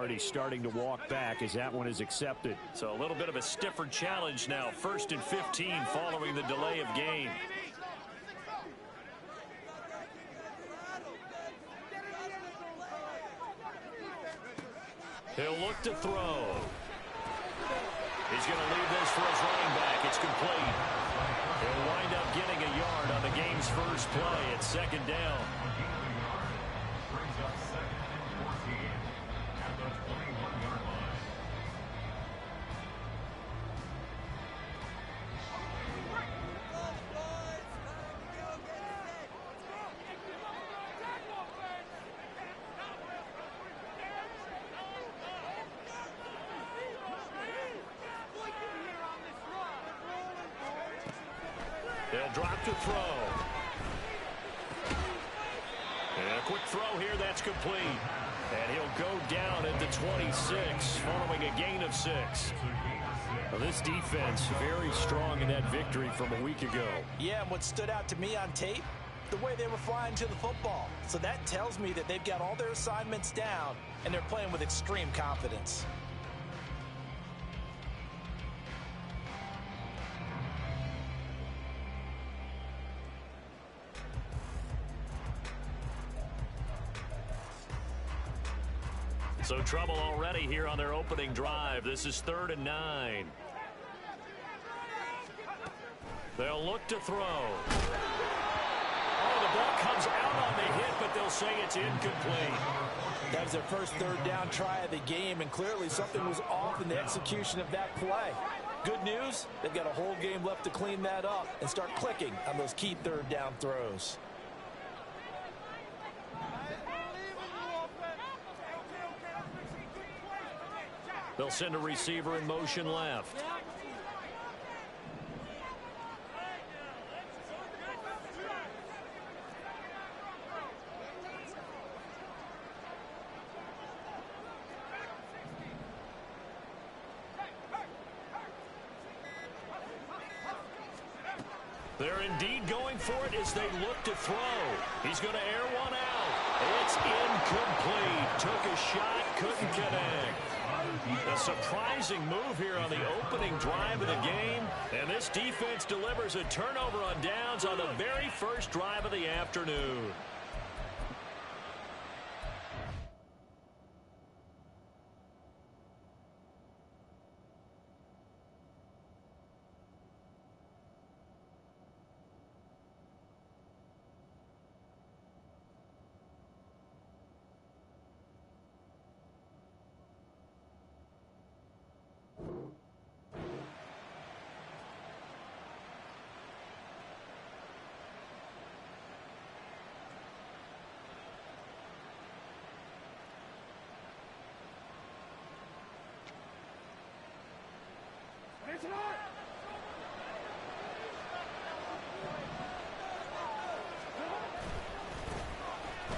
already starting to walk back as that one is accepted. So a little bit of a stiffer challenge now. 1st and 15 following the delay of game. He'll look to throw. He's going to leave this for his running back. It's complete. He'll wind up getting a yard on the game's first play at 2nd down. They'll drop to throw. And a quick throw here, that's complete. And he'll go down at the 26 following a gain of 6. Well, this defense very strong in that victory from a week ago. Yeah, and what stood out to me on tape, the way they were flying to the football. So that tells me that they've got all their assignments down, and they're playing with extreme confidence. So trouble already here on their opening drive. This is 3rd and 9. They'll look to throw. Oh, the ball comes out on the hit, but they'll say it's incomplete. That was their first 3rd down try of the game, and clearly something was off in the execution of that play. Good news, they've got a whole game left to clean that up and start clicking on those key 3rd down throws. They'll send a receiver in motion left. They're indeed going for it as they look to throw. He's going to air one out. It's incomplete. Took a shot, couldn't connect. A surprising move here on the opening drive of the game. And this defense delivers a turnover on downs on the very first drive of the afternoon.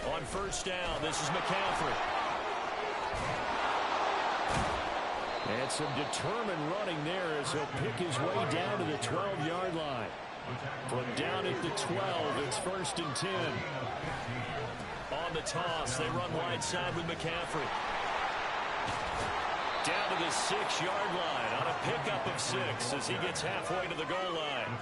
On 1st down, this is McCaffrey. And some determined running there as he'll pick his way down to the 12-yard line. From down at the 12, it's 1st and 10. On the toss, they run wide side with McCaffrey. Down to the 6-yard line on a pickup of 6 as he gets halfway to the goal line.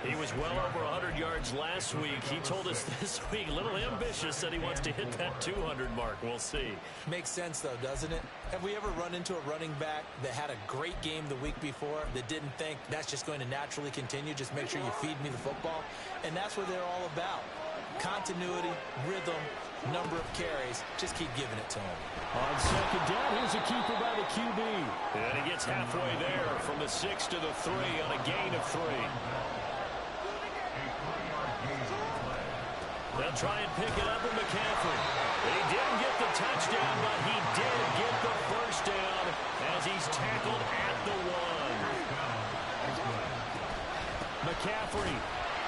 He was well over 100 yards last week. He told us this week, a little ambitious, that he wants to hit that 200 mark. We'll see. Makes sense, though, doesn't it? Have we ever run into a running back that had a great game the week before that didn't think that's just going to naturally continue? Just make sure you feed me the football. And that's what they're all about. Continuity, rhythm, number of carries. Just keep giving it to him. On 2nd down, here's a keeper by the QB. And he gets halfway there from the 6 to the 3 on a gain of 3. They'll try and pick it up with McCaffrey. He didn't get the touchdown, but he did get the first down as he's tackled at the 1. McCaffrey,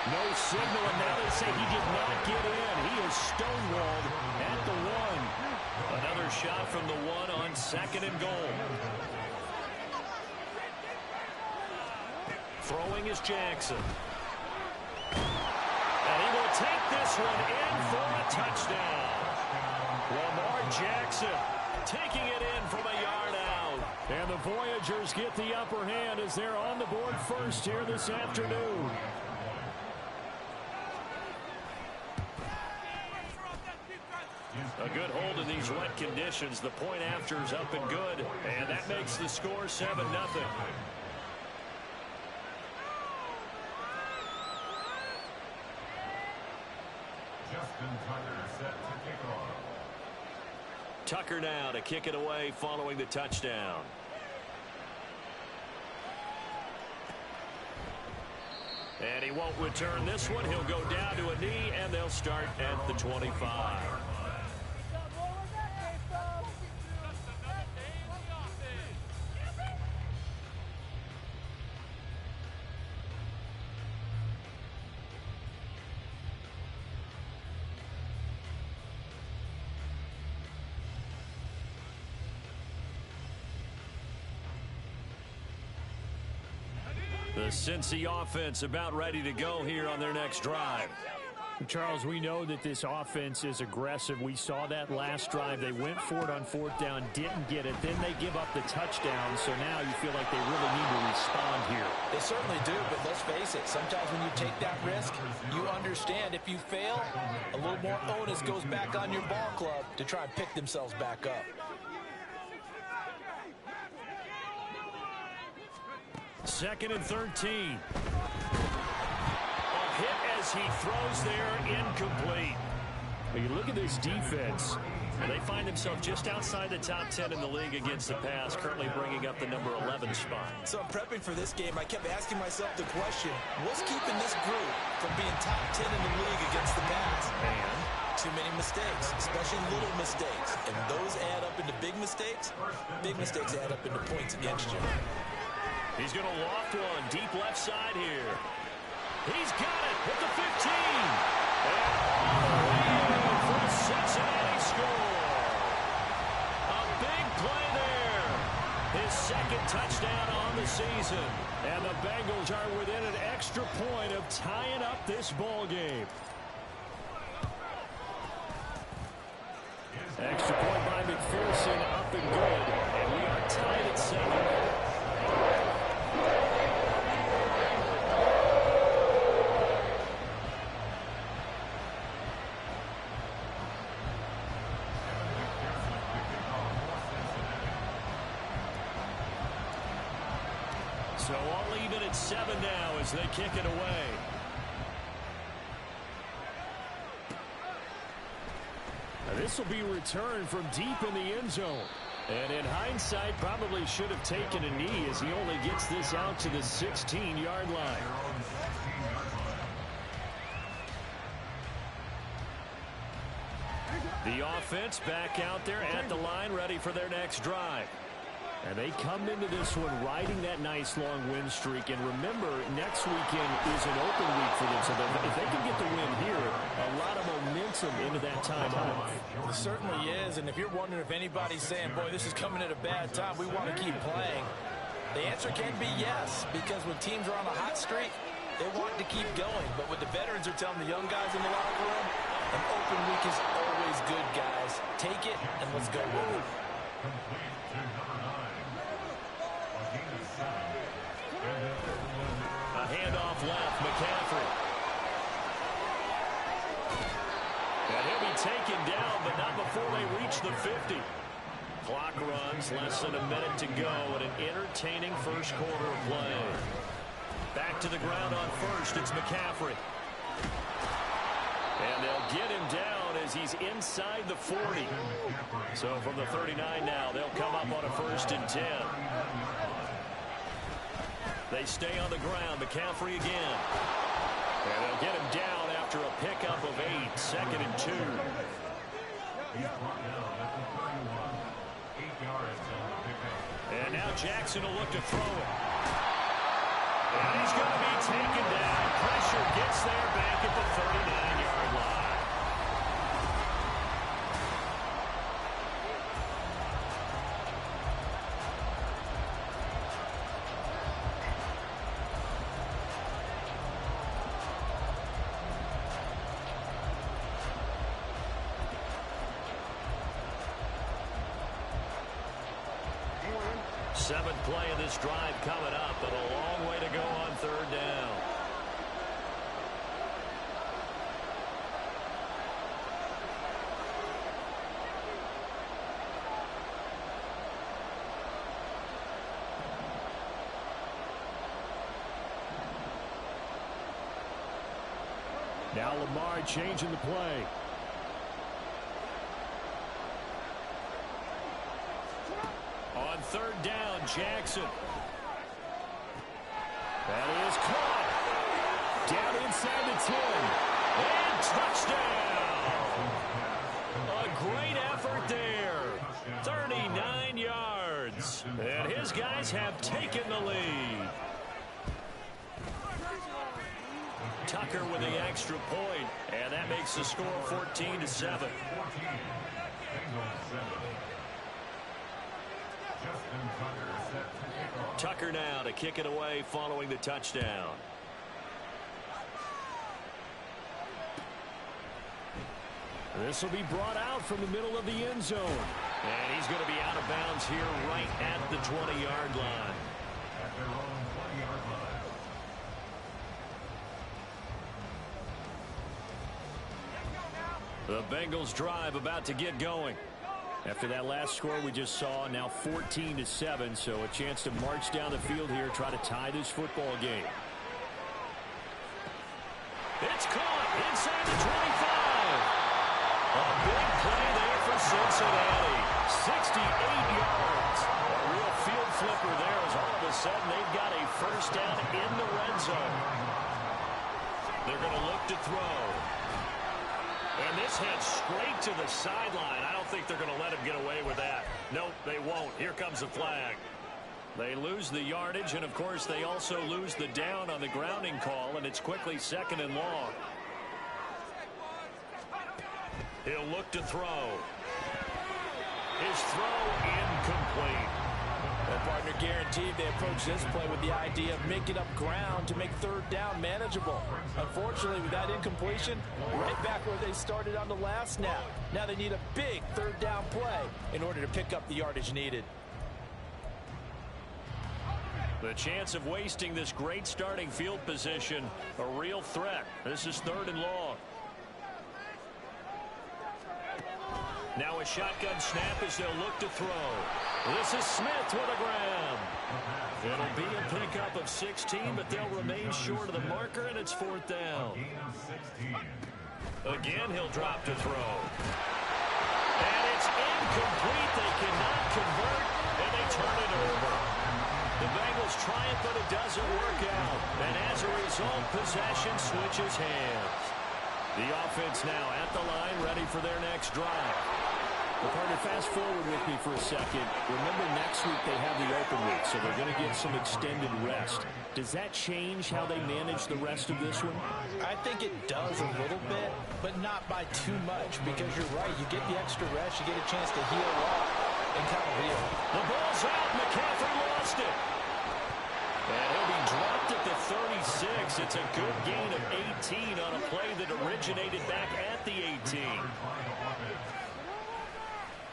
no signal, and now they say he did not get in. He is stonewalled at the 1. Another shot from the 1 on 2nd and goal. Throwing is Jackson. And he will take this one in for a touchdown. Lamar Jackson taking it in from a yard out. And the Voyagers get the upper hand as they're on the board first here this afternoon. A good hold in these wet conditions. The point after is up and good, and that makes the score 7-0. Tucker now to kick it away following the touchdown. And he won't return this one. He'll go down to a knee, and they'll start at the 25. The Cincy offense about ready to go here on their next drive. Charles, we know that this offense is aggressive. We saw that last drive. They went for it on fourth down, didn't get it. Then they give up the touchdown, so now you feel like they really need to respond here. They certainly do, but let's face it. Sometimes when you take that risk, you understand if you fail, a little more onus goes back on your ball club to try and pick themselves back up. Second and 13. A hit as he throws there, incomplete. When you look at this defense, and they find themselves just outside the top 10 in the league against the pass, currently bringing up the number 11 spot. So I'm prepping for this game. I kept asking myself the question, what's keeping this group from being top 10 in the league against the pass? And too many mistakes, especially little mistakes. And those add up into big mistakes. Big mistakes add up into points against you. He's going to loft one deep left side here. He's got it at the 15. And all the way in for a Cincinnati score. A big play there. His second touchdown on the season. And the Bengals are within an extra point of tying up this ball game. Extra point by McPherson, up and good. And we are tied at 7. So all even at 7 now as they kick it away. Now this will be returned from deep in the end zone. And in hindsight, probably should have taken a knee as he only gets this out to the 16-yard line. The offense back out there at the line, ready for their next drive. And they come into this one riding that nice long win streak. And remember, next weekend is an open week for them. So if they can get the win here, a lot of momentum into that time off. It certainly is. And if you're wondering if anybody's saying, boy, this is coming at a bad time, we want to keep playing, the answer can be yes. Because when teams are on a hot streak, they want to keep going. But what the veterans are telling the young guys in the locker room, an open week is always good, guys. Take it and let's go with it. A handoff left, McCaffrey. And he'll be taken down, but not before they reach the 50. Clock runs, less than a minute to go, and an entertaining first quarter of play. Back to the ground on first, it's McCaffrey. And they'll get him down as he's inside the 40. So from the 39 now, they'll come up on a 1st and 10. They stay on the ground. McCaffrey again. And they'll get him down after a pickup of 8. 2nd and 2. And now Jackson will look to throw it. And he's going to be taken down. Pressure gets there back at the 39-yard line. Seventh play of this drive coming up, but a long way to go on third down. Now Lamar changing the play. On third down, Jackson. That is caught. Down inside the 10. And touchdown. A great effort there. 39 yards. And his guys have taken the lead. Tucker with the extra point, and that makes the score 14-7. Tucker now to kick it away following the touchdown. This will be brought out from the middle of the end zone. And he's going to be out of bounds here right at the 20-yard line. The Bengals drive about to get going. After that last score we just saw, now 14-7, so a chance to march down the field here, try to tie this football game. It's caught inside the 25. A big play there for Cincinnati. 68 yards. A real field flipper there as all of a sudden they've got a first down in the red zone. They're going to look to throw. And this heads straight to the sideline. I don't think they're going to let him get away with that. Nope, they won't. Here comes the flag. They lose the yardage, and of course they also lose the down on the grounding call, and it's quickly second and long. He'll look to throw. His throw incomplete. Well, partner, guaranteed they approach this play with the idea of making up ground to make third down manageable. Unfortunately, with that incompletion, right back where they started on the last snap. Now they need a big third down play in order to pick up the yardage needed. The chance of wasting this great starting field position, a real threat. This is third and long. Now a shotgun snap as they'll look to throw. This is Smith with a grab. It'll be a pickup of 16, but they'll remain short of the marker, and it's fourth down. Again, he'll drop to throw. And it's incomplete. They cannot convert, and they turn it over. The Bengals try it, but it doesn't work out. And as a result, possession switches hands. The offense now at the line, ready for their next drive. Well, partner, fast forward with me for a second. Remember, next week they have the open week, so they're going to get some extended rest. Does that change how they manage the rest of this one? I think it does a little bit, but not by too much, because you're right. You get the extra rest, you get a chance to heal up and kind of heal. The ball's out. McCaffrey lost it. And he'll be dropped at the 36. It's a good gain of 18 on a play that originated back at the 18.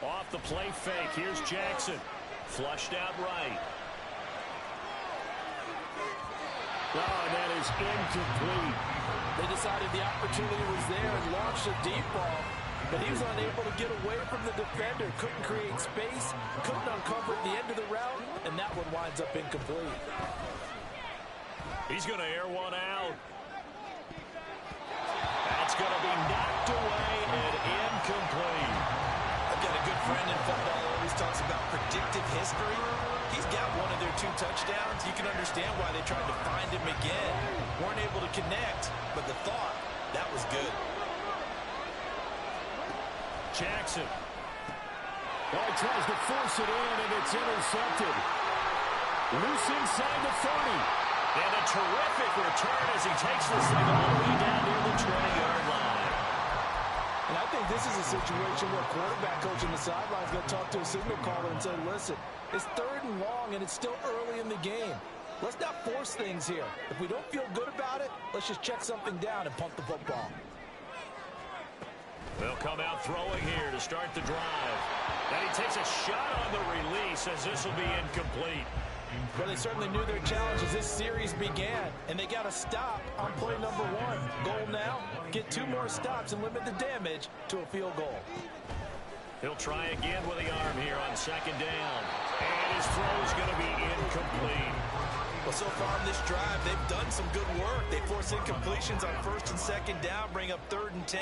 Off the play fake. Here's Jackson. Flushed out right. Oh, and that is incomplete. They decided the opportunity was there and launched a deep ball, but he was unable to get away from the defender. Couldn't create space, couldn't uncover at the end of the route, and that one winds up incomplete. He's going to air one out. That's going to be knocked away and incomplete. I've got a good friend in football who always talks about predictive history. He's got one of their 2 touchdowns. You can understand why they tried to find him again. Weren't able to connect, but the thought, that was good. Jackson. Oh, he tries to force it in, and it's intercepted. Loose inside the 30. And a terrific return as he takes this thing all the way down near the 20-yard line. And I think this is a situation where quarterback coach on the sideline is going to talk to a signal caller and say, listen, it's third and long, and it's still early in the game. Let's not force things here. If we don't feel good about it, let's just check something down and punt the football. They'll come out throwing here to start the drive. And he takes a shot on the release as this will be incomplete. Well, they certainly knew their challenge as this series began, and they got to stop on play number 1. Goal now, get 2 more stops and limit the damage to a field goal. He'll try again with the arm here on second down. And his throw is going to be incomplete. Well, so far in this drive, they've done some good work. They force incompletions on first and second down, bring up 3rd and 10.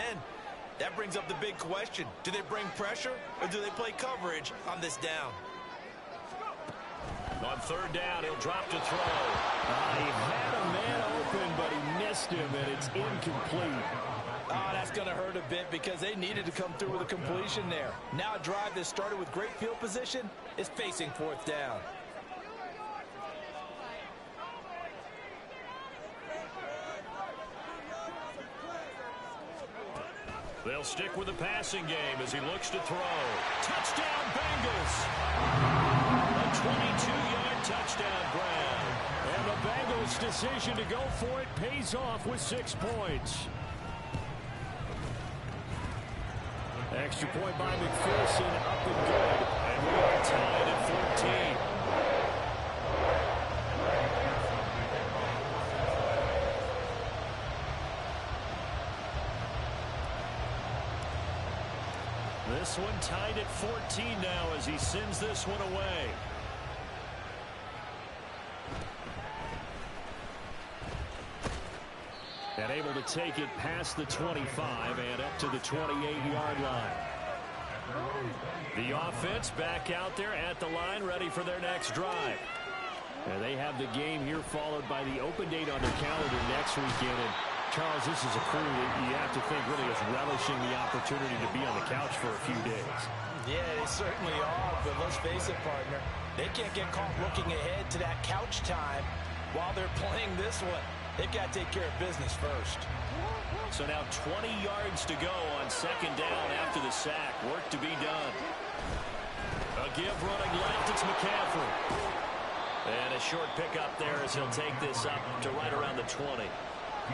That brings up the big question. Do they bring pressure or do they play coverage on this down? On 3rd down, he'll drop to throw. He had a man open, but he missed him, and it's incomplete. Oh, that's going to hurt a bit because they needed to come through with a completion there. Now a drive that started with great field position is facing 4th down. They'll stick with the passing game as he looks to throw. Touchdown, Bengals! A 22-yard touchdown grab. And the Bengals' decision to go for it pays off with 6 points. Extra point by McPherson, up and good. And we are tied at 14. This one tied at 14 now as he sends this one away. And able to take it past the 25 and up to the 28-yard line. The offense back out there at the line, ready for their next drive. And they have the game here followed by the open date on their calendar next weekend. And Charles, this is a crew that you have to think really is relishing the opportunity to be on the couch for a few days. Yeah, they certainly are, but let's face it, partner. They can't get caught looking ahead to that couch time while they're playing this one. They've got to take care of business first. So now 20 yards to go on second down after the sack. Work to be done. A give running left, it's McCaffrey. And a short pickup there as he'll take this up to right around the 20.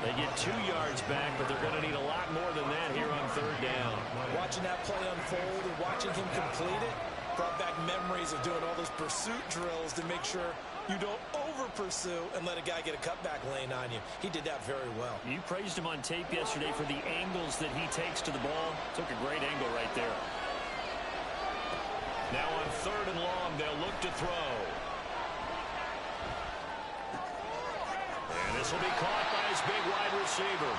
They get 2 yards back, but they're going to need a lot more than that here on third down. Watching that play unfold and watching him complete it brought back memories of doing all those pursuit drills to make sure you don't over-pursue and let a guy get a cutback lane on you. He did that very well. You praised him on tape yesterday for the angles that he takes to the ball. Took a great angle right there. Now on 3rd and long, they'll look to throw. And this will be caught by his big wide receiver.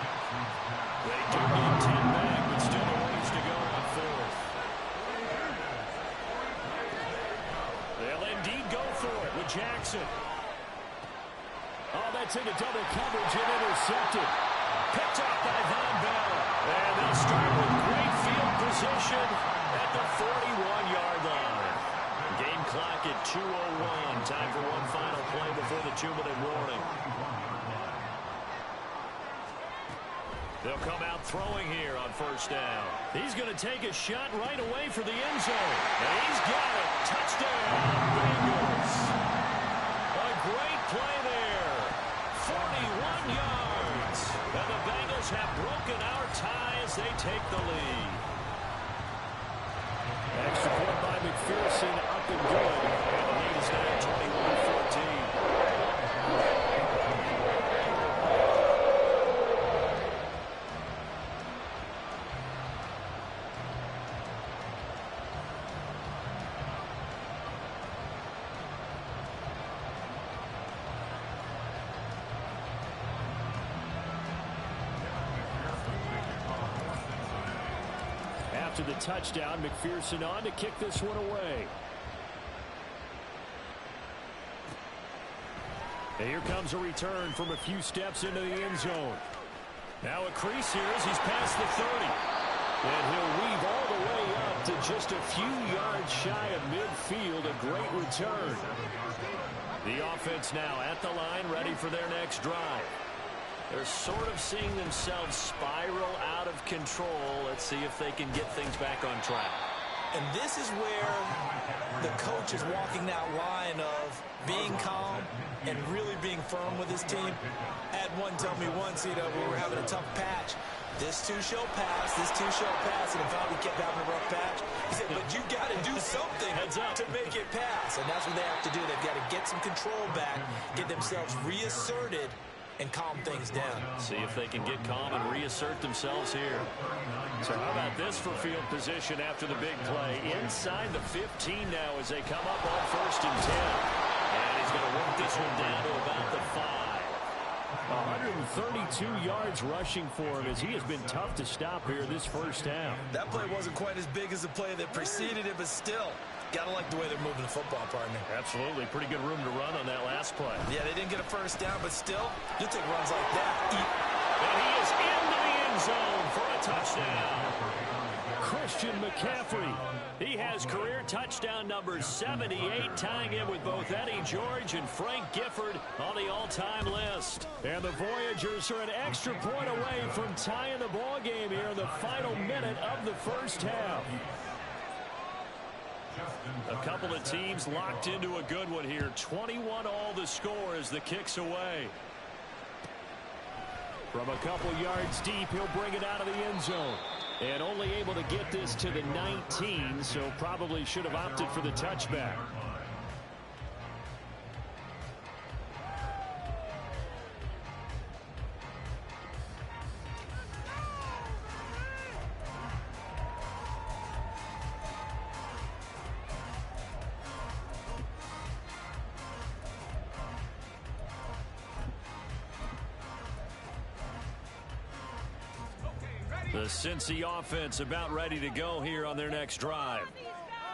They do get 10 back, but still a ways to go on 4th. They'll indeed go for it with Jackson. Oh, that's into double coverage and intercepted. Picked up by Von Bell. And they'll start with great field position at the 41-yard line. Game clock at 2:01. Time for one final play before the 2-minute warning. They'll come out throwing here on 1st down. He's going to take a shot right away for the end zone. And he's got it. Touchdown, Bengals. A great play there. 41 yards. And the Bengals have broken our tie as they take the lead. Extra point by McPherson, up and good. And the lead is now 21-14. After the touchdown, McPherson on to kick this one away. And here comes a return from a few steps into the end zone. Now a crease here as he's past the 30. And he'll weave all the way up to just a few yards shy of midfield. A great return. The offense now at the line, ready for their next drive. They're sort of seeing themselves spiral out of control. Let's see if they can get things back on track. And this is where the coach is walking that line of being calm and really being firm with his team. I had one tell me once, we were having a tough patch. This too shall pass. This too shall pass. And finally kept having a rough patch. He said, but you got to do something to make it pass. And that's what they have to do. They've got to get some control back, get themselves reasserted, and calm things down. See if they can get calm and reassert themselves here. So how about this for field position after the big play? Inside the 15 now as they come up on 1st and 10. And he's going to work this one down to about the 5. 132 yards rushing for him as he has been tough to stop here this first half. That play wasn't quite as big as the play that preceded it, but still, gotta like the way they're moving the football, partner. Absolutely. Pretty good room to run on that last play. Yeah, they didn't get a first down, but still, you'll take runs like that. And he is into the end zone for a touchdown. Christian McCaffrey. He has career touchdown number 78, tying him with both Eddie George and Frank Gifford on the all-time list. And the Voyagers are an extra point away from tying the ball game here in the final minute of the first half. A couple of teams locked into a good one here. 21 all the score as the kick's away. From a couple yards deep, he'll bring it out of the end zone. And only able to get this to the 19, so probably should have opted for the touchback. The Cincy offense about ready to go here on their next drive.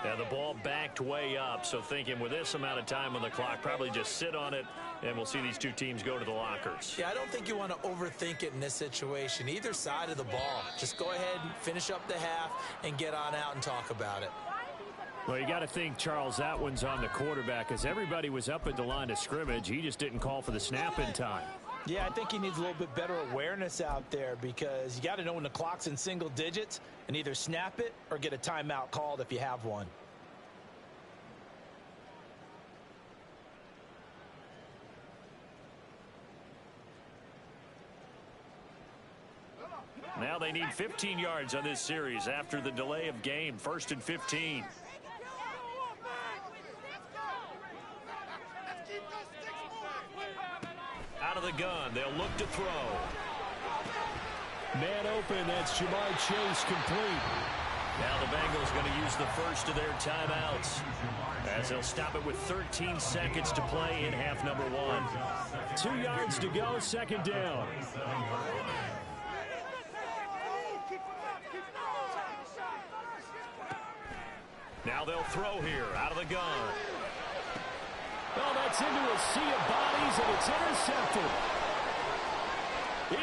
Now the ball backed way up, so thinking with this amount of time on the clock, probably just sit on it, and we'll see these two teams go to the lockers. Yeah, I don't think you want to overthink it in this situation. Either side of the ball. Just go ahead and finish up the half and get on out and talk about it. Well, you got to think, Charles, that one's on the quarterback, as everybody was up at the line of scrimmage. He just didn't call for the snap in time. Yeah, I think he needs a little bit better awareness out there because you got to know when the clock's in single digits and either snap it or get a timeout called if you have one. Now they need 15 yards on this series after the delay of game. 1st and 15. Out of the gun, they'll look to throw. Man open, that's Jamar Chase complete. Now the Bengals going to use the first of their timeouts as they'll stop it with 13 seconds to play in half number 1. 2 yards to go, second down. Now they'll throw here out of the gun. Well, that's into a sea of bodies, and it's intercepted.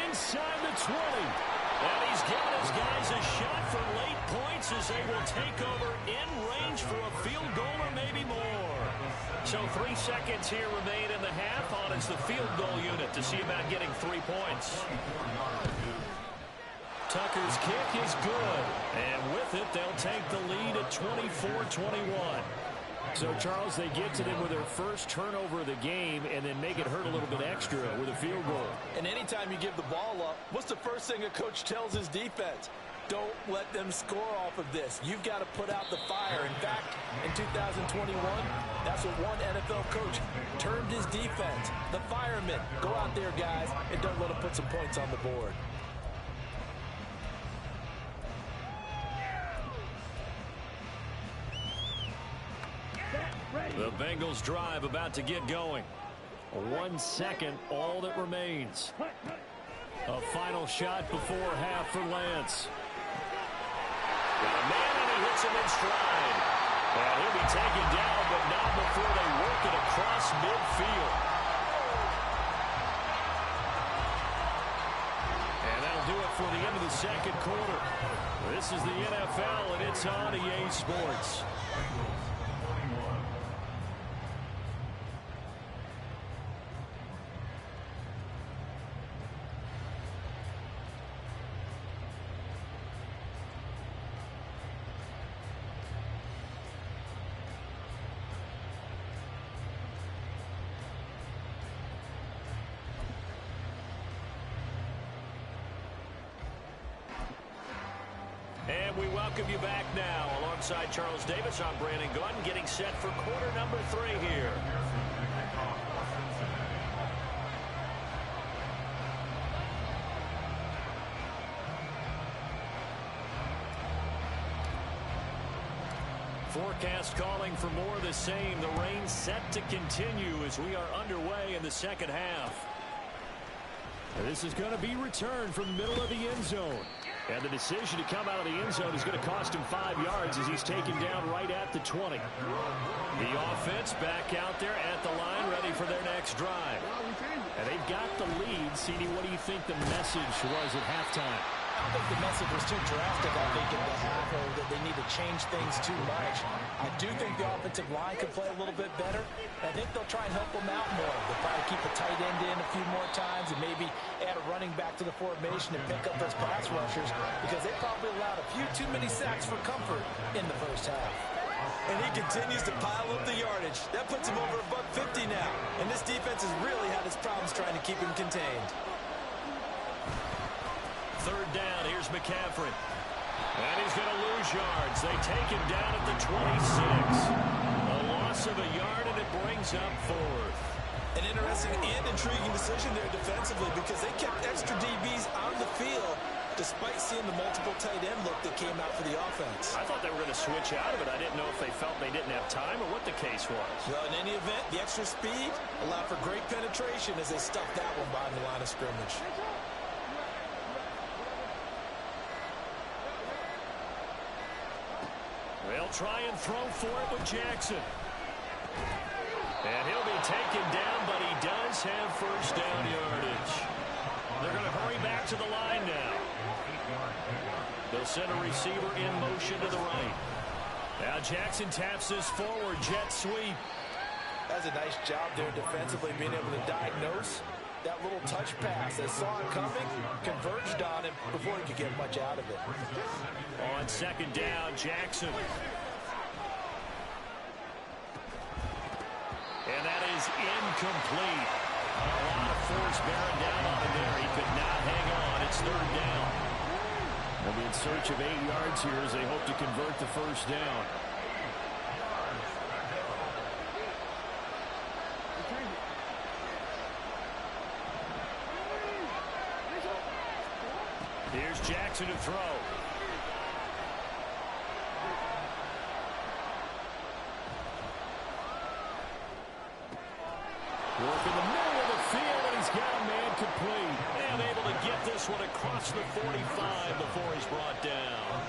Inside the 20. And he's giving his guys a shot for late points as they will take over in range for a field goal or maybe more. So 3 seconds here remain in the half on as the field goal unit to see about getting 3 points. Tucker's kick is good. And with it, they'll take the lead at 24-21. So, Charles, they get to them with their first turnover of the game and then make it hurt a little bit extra with a field goal. And anytime you give the ball up, what's the first thing a coach tells his defense? Don't let them score off of this. You've got to put out the fire. In fact, in 2021, that's what one NFL coach termed his defense. The firemen. Go out there, guys, and don't let them put some points on the board. The Bengals drive about to get going. 1 second, all that remains. A final shot before half for Lance. Got a man and he hits him in stride. And he'll be taken down, but not before they work it across midfield. And that'll do it for the end of the second quarter. This is the NFL, and it's on EA Sports. And we welcome you back now. Alongside Charles Davis, I'm Brandon Gunn, getting set for quarter number 3 here. Forecast calling for more of the same. The rain set to continue as we are underway in the second half. This is going to be returned from the middle of the end zone. And the decision to come out of the end zone is going to cost him 5 yards as he's taken down right at the 20. The offense back out there at the line, ready for their next drive. And they've got the lead. CD, what do you think the message was at halftime? I don't think the message was too drastic, I think, in the half, or that they need to change things too much. I do think the offensive line could play a little bit better. I think they'll try and help them out more. They'll probably keep a tight end in a few more times and maybe add a running back to the formation and pick up those pass rushers because they probably allowed a few too many sacks for comfort in the first half. And he continues to pile up the yardage. That puts him over $150 now. And this defense has really had its problems trying to keep him contained. Third down, here's McCaffrey. And he's going to lose yards. They take him down at the 26. A loss of a yard, and it brings up 4th. An interesting and intriguing decision there defensively because they kept extra DBs on the field despite seeing the multiple tight end look that came out for the offense. I thought they were going to switch out of it. I didn't know if they felt they didn't have time or what the case was. Well, in any event, the extra speed allowed for great penetration as they stuffed that one behind the line of scrimmage. They'll try and throw for it with Jackson. And he'll be taken down, but he does have first down yardage. They're going to hurry back to the line now. They'll send a receiver in motion to the right. Now Jackson taps this forward jet sweep. That's a nice job there defensively, being able to diagnose that little touch pass. They saw it coming, converged on him before he could get much out of it. On second down, Jackson. And that is incomplete. A lot of force bearing down on him there. He could not hang on. It's third down. They'll be in search of 8 yards here as they hope to convert the first down. Here's Jackson to throw. Work in the middle of the field, and he's got a man complete. And able to get this one across the 45 before he's brought down.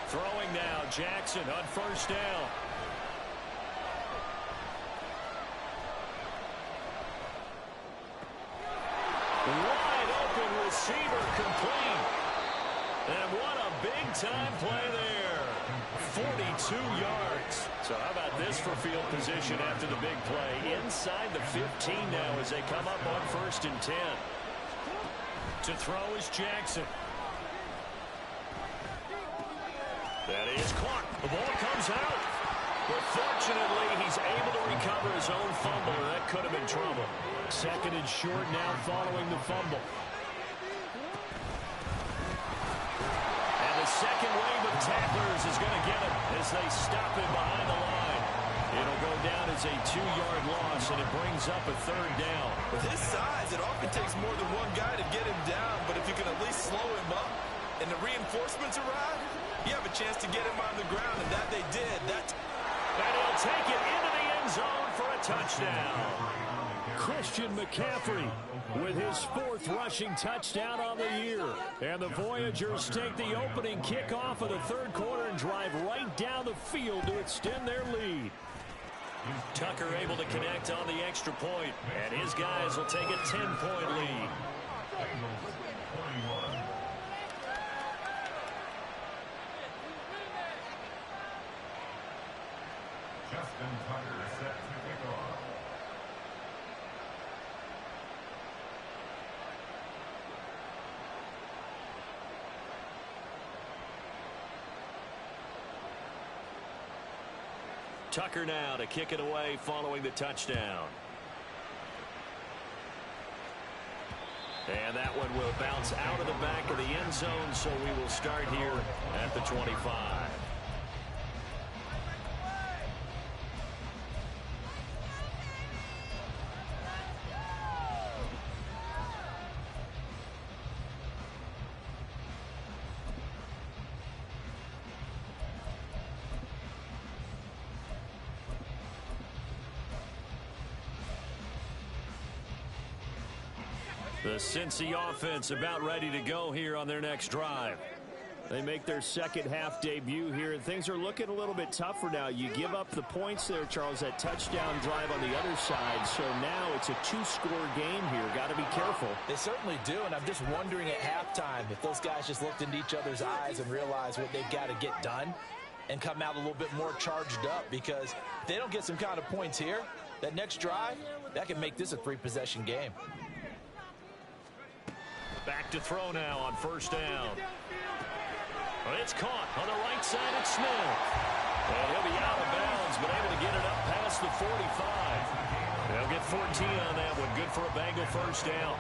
Throwing now, Jackson on first down. Wide open receiver complete. And what a big-time play there. 42 yards. So how about this for field position after the big play? Inside the 15 now as they come up on first and 10. To throw is Jackson. That is Clark. The ball comes out. But fortunately, he's able to recover his own fumble, or that could have been trouble. Second and short now following the fumble. And the second wave of tacklers is going to get him as they stop him behind the line. It'll go down as a 2-yard loss, and it brings up a third down. With his size, it often takes more than one guy to get him down, but if you can at least slow him up and the reinforcements arrive, you have a chance to get him on the ground, and that they did. And he'll take it into the end zone for a touchdown. Christian McCaffrey with his 4th rushing touchdown on the year. And the Voyagers take the opening kickoff of the third quarter and drive right down the field to extend their lead. Tucker able to connect on the extra point, and his guys will take a 10-point lead. Justin Tucker set to kick off. Tucker now to kick it away following the touchdown. And that one will bounce out of the back of the end zone, so we will start here at the 25. The Cincy offense about ready to go here on their next drive. They make their second half debut here, and things are looking a little bit tougher now. You give up the points there, Charles, that touchdown drive on the other side. So now it's a two-score game here. Got to be careful. They certainly do, and I'm just wondering at halftime if those guys just looked into each other's eyes and realized what they've got to get done and come out a little bit more charged up, because if they don't get some kind of points here, that next drive, that can make this a three-possession game. Back to throw now on first down. It's caught on the right side at Smith. And he'll be out of bounds, but able to get it up past the 45. They'll get 14 on that one. Good for a Bengal first down.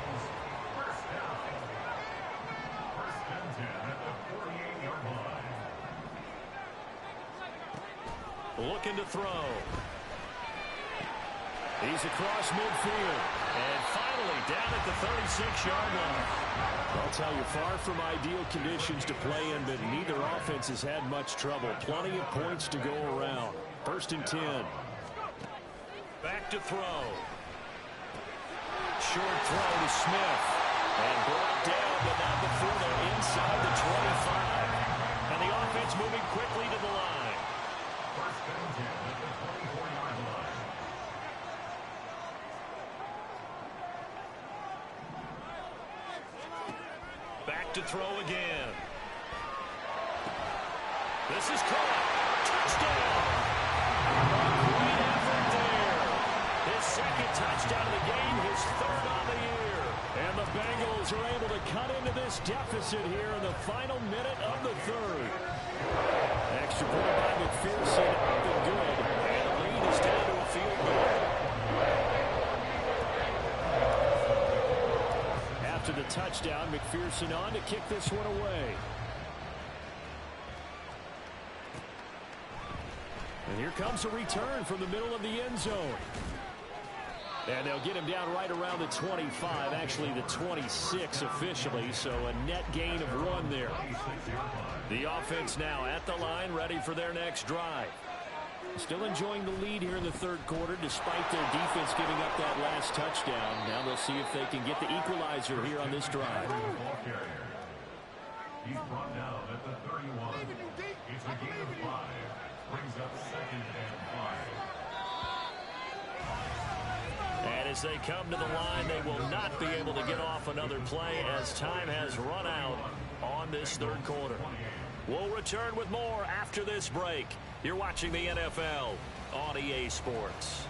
Looking to throw. He's across midfield. And finally down at the 36-yard line. I'll tell you, far from ideal conditions to play in, but neither offense has had much trouble. Plenty of points to go around. First and 10. Back to throw. Short throw to Smith. And brought down, but not before they're inside the 25. And the offense moving quickly to the line. First and 10 at the 24-yard line. Back to throw again. This is caught. Touchdown. Great effort there. His second touchdown of the game, his third on the year. And the Bengals are able to cut into this deficit here in the final minute of the third. Extra point by McPherson, up and good. And the lead is down to a field goal. After the touchdown, McPherson on to kick this one away. And here comes a return from the middle of the end zone. And they'll get him down right around the 25, actually the 26 officially, so a net gain of 1 there. The offense now at the line, ready for their next drive. Still enjoying the lead here in the third quarter, despite their defense giving up that last touchdown. Now they'll see if they can get the equalizer here on this drive. He's brought down at the 31. It's a gain of 5. Brings up second and 5. And as they come to the line, they will not be able to get off another play as time has run out on this third quarter. We'll return with more after this break. You're watching the NFL on EA Sports.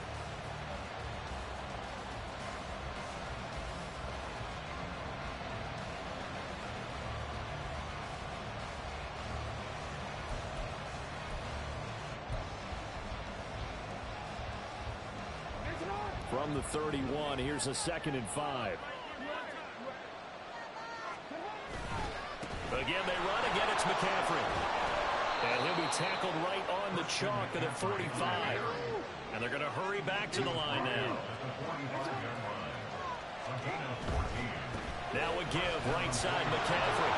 From the 31, here's a 2nd and 5. Again, they run. Again, it's McCaffrey. And he'll be tackled right on the chalk at the 45. And they're going to hurry back to the line now. Now a give, right side, McCaffrey.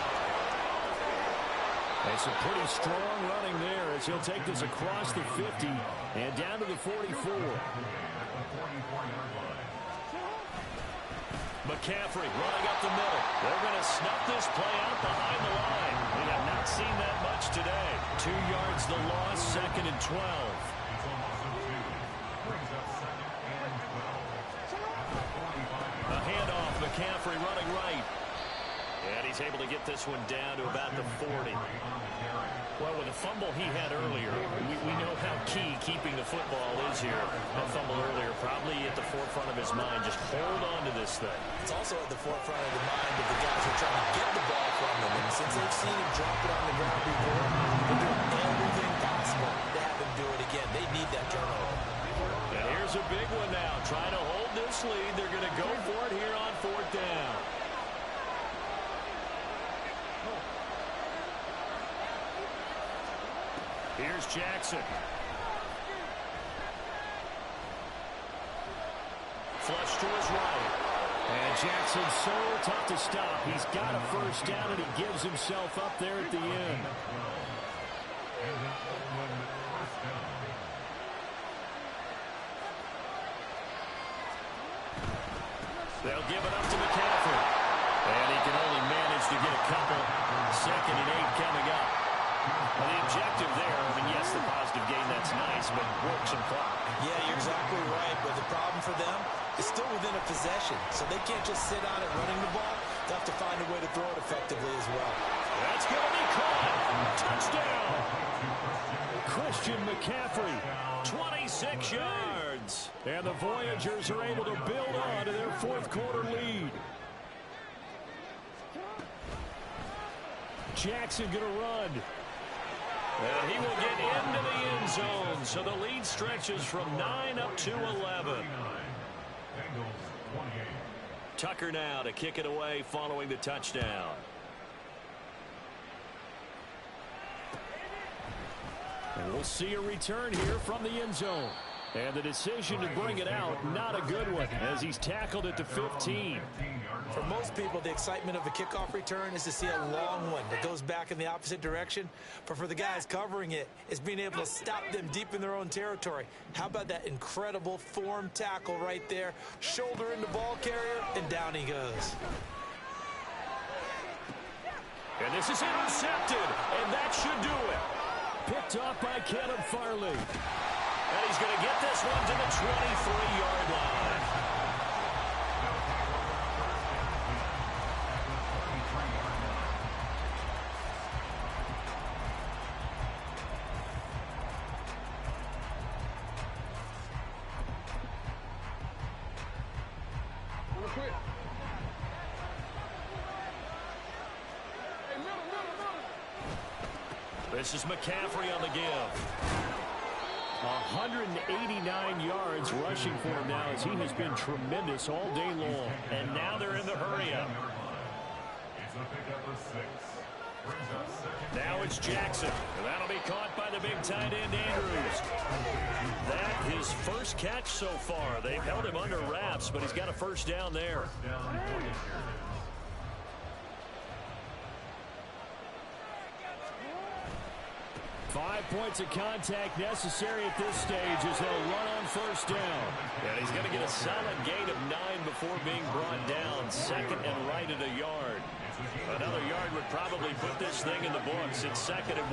And some pretty strong running there as he'll take this across the 50 and down to the 44. McCaffrey running up the middle. They're going to snuff this play out behind the line. We have not seen that much today. 2 yards the loss, 2nd and 12. A handoff, McCaffrey running right. And he's able to get this one down to about the 40. Well, with the fumble he had earlier, we know how key keeping the football is here. That fumble earlier probably at the forefront of his mind. Just hold on to this thing. It's also at the forefront of the mind of the guys who are trying to get the ball from him. And since they've seen him drop it on the ground before, they're doing everything possible to have him do it again. They need that turnover. And here's a big one now. Trying to hold this lead. They're going to go for it here on 4th down. Here's Jackson. Flush to his right. And Jackson's so tough to stop. He's got a first down, and he gives himself up there at the end. They'll give it up to McCaffrey. And he can only manage to get a couple. 2nd and 8 coming up. Well, the objective there, I mean, yes, the positive gain, that's nice, but work some clock. Yeah, you're exactly right. But the problem for them is still within a possession. So they can't just sit on it running the ball. They'll have to find a way to throw it effectively as well. That's going to be caught. Touchdown. Christian McCaffrey. 26 yards. And the Voyagers are able to build on to their 4th quarter lead. Jackson going to run. And he will get into the end zone. So the lead stretches from 9 up to 11. Tucker now to kick it away following the touchdown. And we'll see a return here from the end zone. And the decision to bring it out, not a good one, as he's tackled at the 15. For most people, the excitement of a kickoff return is to see a long one that goes back in the opposite direction. But for the guys covering it, it's being able to stop them deep in their own territory. How about that incredible form tackle right there? Shoulder in the ball carrier, and down he goes. And this is intercepted, and that should do it. Picked off by Caleb Farley. And he's going to get this one to the 23-yard line. This is McCaffrey on the give. 189 yards rushing for him now, as he has been tremendous all day long. And now they're in the hurry-up. Now it's Jackson. That'll be caught by the big tight end, Andrews. That his first catch so far. They've held him under wraps, but he's got a first down there. 5 points of contact necessary at this stage as they'll run on first down. And he's going to get a solid gain of 9 before being brought down. 2nd and right at a yard. Another yard would probably put this thing in the books. It's 2nd and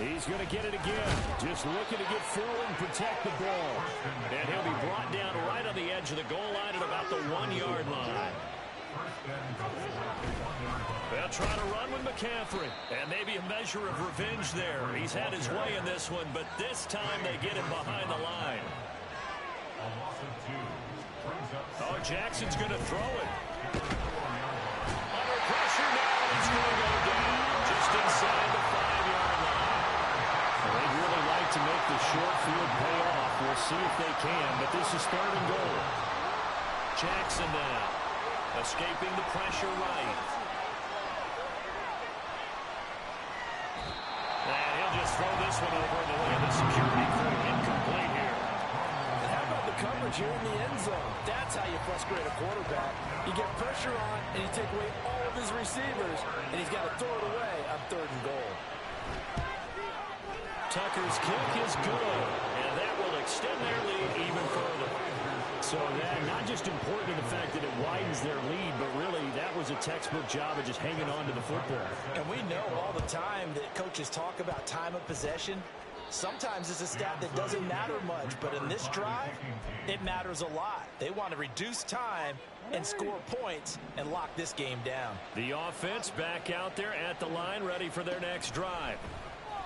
1. He's going to get it again. Just looking to get forward and protect the ball. And he'll be brought down right on the edge of the goal line at about the 1-yard line. They'll try to run with McCaffrey. And maybe a measure of revenge there. He's had his way in this one, but this time they get him behind the line. Oh, Jackson's going to throw it. Under pressure now, and it's going to go down just inside the 5-yard line. Well, they'd really like to make the short field pay off. We'll see if they can, but this is 3rd and goal. Jackson now, escaping the pressure right. And he'll just throw this one over the way of the security crew. Incomplete here. And how about the coverage here in the end zone? That's how you frustrate a quarterback. You get pressure on, and you take away all of his receivers, and he's got to throw it away on 3rd and goal. Tucker's kick is good, and that will extend their lead even further. So that not just important in the fact that it widens their lead, but really that was a textbook job of just hanging on to the football. And we know all the time that coaches talk about time of possession. Sometimes it's a stat that doesn't matter much, but in this drive, it matters a lot. They want to reduce time and score points and lock this game down. The offense back out there at the line, ready for their next drive.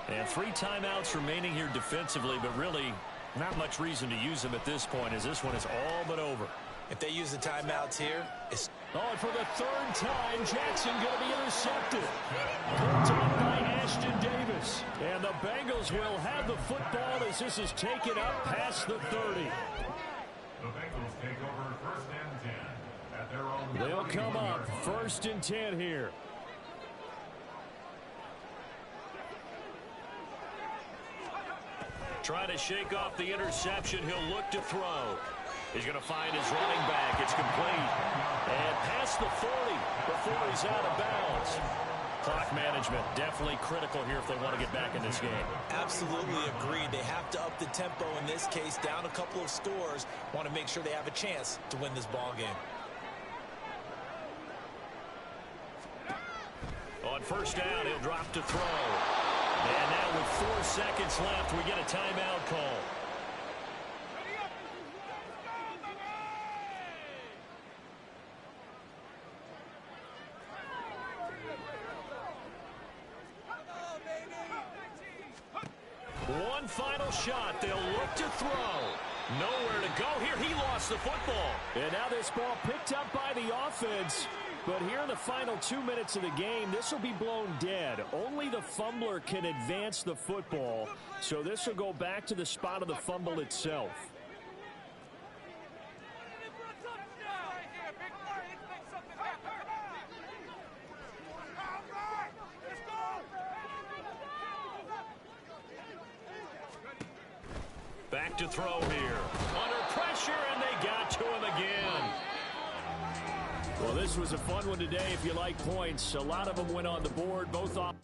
And 3 timeouts remaining here defensively, but really not much reason to use them at this point, as this one is all but over. If they use the timeouts here, it's... Oh, and for the 3rd time, Jackson going to be intercepted. Picked up by Ashton Davis. And the Bengals will have the football as this is taken up past the 30. The Bengals take over 1st and 10 at their own. They'll come up 1st and 10 here. Trying to shake off the interception. He'll look to throw. He's going to find his running back. It's complete. And past the 40 before he's out of bounds. Clock management definitely critical here if they want to get back in this game. Absolutely agreed. They have to up the tempo in this case, down a couple of scores. Want to make sure they have a chance to win this ball game. On first down, he'll drop to throw. And now with 4 seconds left, we get a timeout call. One final shot. They'll look to throw. Nowhere to go here. He lost the football. And now this ball picked up by the offense. But here in the final 2 minutes of the game, this will be blown dead. Only the fumbler can advance the football. So this will go back to the spot of the fumble itself. Back to throw here. Under pressure, and they got to him again. Well, this was a fun one today if you like points. A lot of them went on the board, both off.